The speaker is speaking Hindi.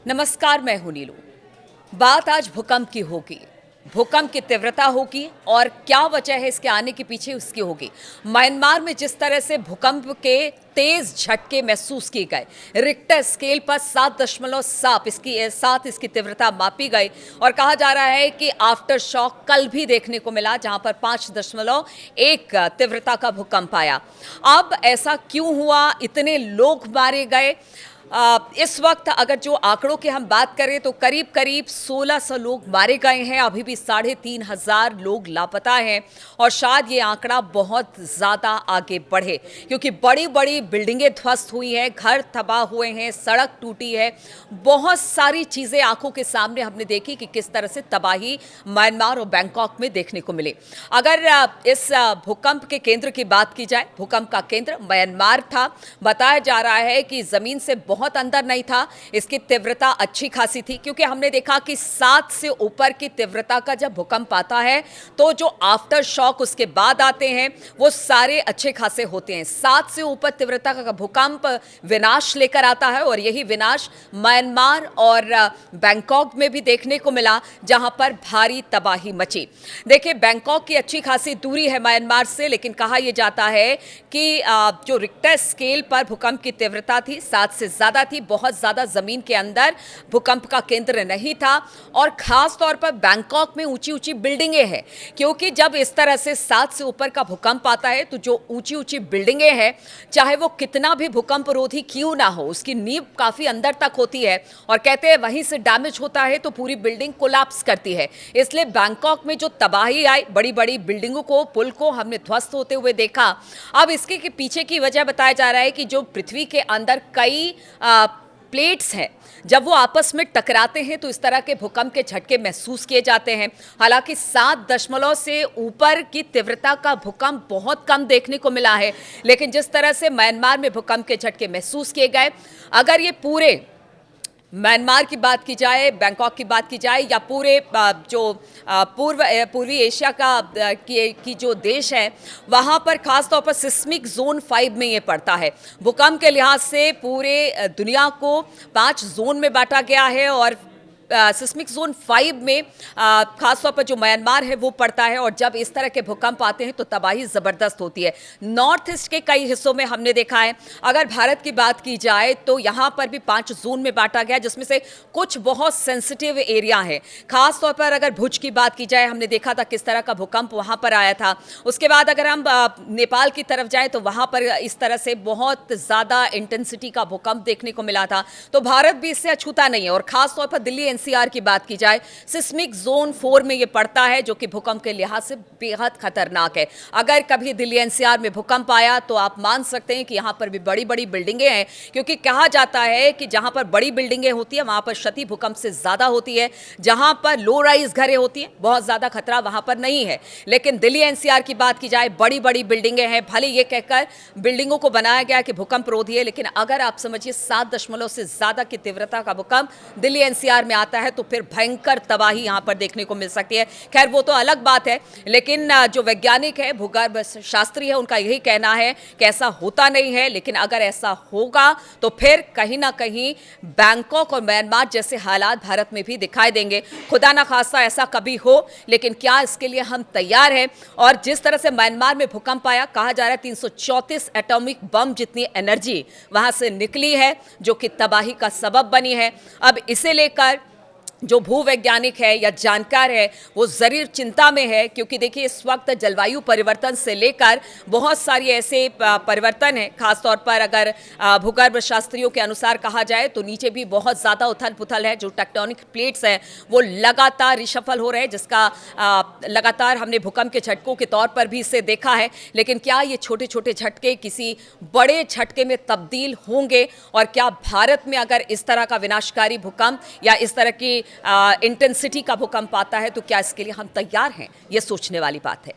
नमस्कार, मैं हूं नीलू। बात आज भूकंप की होगी। भूकंप की तीव्रता होगी और क्या वजह है इसके आने के पीछे उसकी होगी। म्यांमार में जिस तरह से भूकंप के तेज झटके महसूस किए गए, रिक्टर स्केल पर 7.7 इसकी तीव्रता मापी गई और कहा जा रहा है कि आफ्टर शॉक कल भी देखने को मिला, जहां पर 5.1 तीव्रता का भूकंप आया। अब ऐसा क्यों हुआ, इतने लोग मारे गए? इस वक्त अगर जो आंकड़ों की हम बात करें तो करीब करीब 1600 लोग मारे गए हैं, अभी भी 3500 लोग लापता हैं और शायद ये आंकड़ा बहुत ज़्यादा आगे बढ़े, क्योंकि बड़ी बड़ी बिल्डिंगें ध्वस्त हुई हैं, घर तबाह हुए हैं, सड़क टूटी है, बहुत सारी चीज़ें आंखों के सामने हमने देखी कि किस तरह से तबाही म्यांमार और बैंकॉक में देखने को मिले। अगर इस भूकंप के केंद्र की बात की जाए, भूकंप का केंद्र म्यांमार था। बताया जा रहा है कि ज़मीन से बहुत अंदर नहीं था, इसकी तीव्रता अच्छी खासी थी, क्योंकि हमने देखा कि 7 से ऊपर की तीव्रता का जब भूकंप आता है तो जो आफ्टर शॉक उसके बाद आते हैं वो सारे अच्छे खासे होते हैं। 7 से ऊपर तीव्रता का भूकंप विनाश लेकर आता है और यही विनाश म्यांमार और बैंकॉक में भी देखने को मिला, जहां पर भारी तबाही मची। देखिए, बैंकॉक की अच्छी खासी दूरी है म्यांमार से, लेकिन कहा यह जाता है कि जो रिक्टर स्केल पर भूकंप की तीव्रता थी 7 से ज्यादा थी, बहुत ज्यादा जमीन के अंदर भूकंप का केंद्र नहीं था। और खास तौर पर बैंकॉक में ऊंची ऊंची बिल्डिंगें हैं, क्योंकि जब इस तरह से 7 से ऊपर का भूकंप आता है तो जो ऊंची ऊंची बिल्डिंगें हैं, चाहे वो कितना भी भूकंप रोधी क्यों ना हो, उसकी नींव काफी अंदर तक होती है और कहते हैं वहीं से डैमेज होता है तो पूरी बिल्डिंग कोलैप्स करती है। इसलिए बैंकॉक में जो तबाही आई, बड़ी बड़ी बिल्डिंगों को, पुल को हमने ध्वस्त होते हुए देखा। अब इसके के पीछे की वजह बताया जा रहा है कि जो पृथ्वी के अंदर कई प्लेट्स हैं, जब वो आपस में टकराते हैं तो इस तरह के भूकंप के झटके महसूस किए जाते हैं। हालांकि 7 से ऊपर की तीव्रता का भूकंप बहुत कम देखने को मिला है, लेकिन जिस तरह से म्यांमार में भूकंप के झटके महसूस किए गए, अगर ये पूरे म्यांमार की बात की जाए, बैंकॉक की बात की जाए, या पूरे जो पूर्वी एशिया की जो देश है, वहाँ पर खास तौर पर सिस्मिक जोन 5 में ये पड़ता है। भूकंप के लिहाज से पूरे दुनिया को 5 जोन में बांटा गया है और सिस्मिक जोन 5 में खासतौर पर जो म्यांमार है वो पड़ता है। और जब इस तरह के भूकंप आते हैं तो तबाही ज़बरदस्त होती है। नॉर्थ ईस्ट के कई हिस्सों में हमने देखा है। अगर भारत की बात की जाए तो यहाँ पर भी 5 जोन में बांटा गया, जिसमें से कुछ बहुत सेंसिटिव एरिया है। खासतौर पर अगर भुज की बात की जाए, हमने देखा था किस तरह का भूकंप वहाँ पर आया था। उसके बाद अगर हम नेपाल की तरफ जाएँ तो वहाँ पर इस तरह से बहुत ज़्यादा इंटेंसिटी का भूकंप देखने को मिला था। तो भारत भी इससे अछूता नहीं है। और खासतौर पर दिल्ली एनसीआर की बात की जाए, सिस्मिक जोन 4 में ये पड़ता है, जो कि भूकंप के लिहाज से बेहद खतरनाक है। अगर कभी दिल्ली एनसीआर में भूकंप आया तो आप मान सकते हैं कि यहां पर भी बड़ी बड़ी बिल्डिंगें हैं, क्योंकि कहा जाता है कि जहां पर बड़ी बिल्डिंगें होती है वहां पर क्षति भूकंप से ज्यादा होती है। जहां पर लो राइज घरें होती हैं, बहुत ज्यादा खतरा वहां पर नहीं है। लेकिन दिल्ली एनसीआर की बात की जाए, बड़ी बड़ी बिल्डिंगें हैं, भले ये कहकर बिल्डिंगों को बनाया गया कि भूकंप रोधी है, लेकिन अगर आप समझिए 7 से ज्यादा की तीव्रता का भूकंप दिल्ली एनसीआर में आता है तो फिर भयंकर तबाही यहां पर देखने को मिल सकती है। खैर, वो तो अलग बात है, लेकिन जो वैज्ञानिक है, भूगर्भ शास्त्री है, उनका यही कहना है कि ऐसा होता नहीं है। लेकिन अगर ऐसा होगा तो फिर कहीं ना कहीं बैंकॉक और म्यांमार जैसे हालात भारत में भी दिखाई देंगे। खुदा ना खास्ता ऐसा कभी हो, लेकिन क्या इसके लिए हम तैयार हैं? और जिस तरह से म्यांमार में भूकंप आया, कहा जा रहा है 334 एटॉमिक बम जितनी एनर्जी वहां से निकली है, जो कि तबाही का सबब बनी है। अब इसे लेकर जो भूवैज्ञानिक है या जानकार है वो जरूर चिंता में है, क्योंकि देखिए इस वक्त जलवायु परिवर्तन से लेकर बहुत सारी ऐसे परिवर्तन है। खासतौर पर अगर भूगर्भ शास्त्रियों के अनुसार कहा जाए तो नीचे भी बहुत ज़्यादा उथल पुथल है। जो टेक्टोनिक प्लेट्स हैं वो लगातार रिशफल हो रहे हैं, जिसका लगातार हमने भूकंप के झटकों के तौर पर भी इसे देखा है। लेकिन क्या ये छोटे छोटे झटके किसी बड़े झटके में तब्दील होंगे? और क्या भारत में अगर इस तरह का विनाशकारी भूकंप या इस तरह की इंटेंसिटी का भूकंप आता है तो क्या इसके लिए हम तैयार हैं? ये सोचने वाली बात है।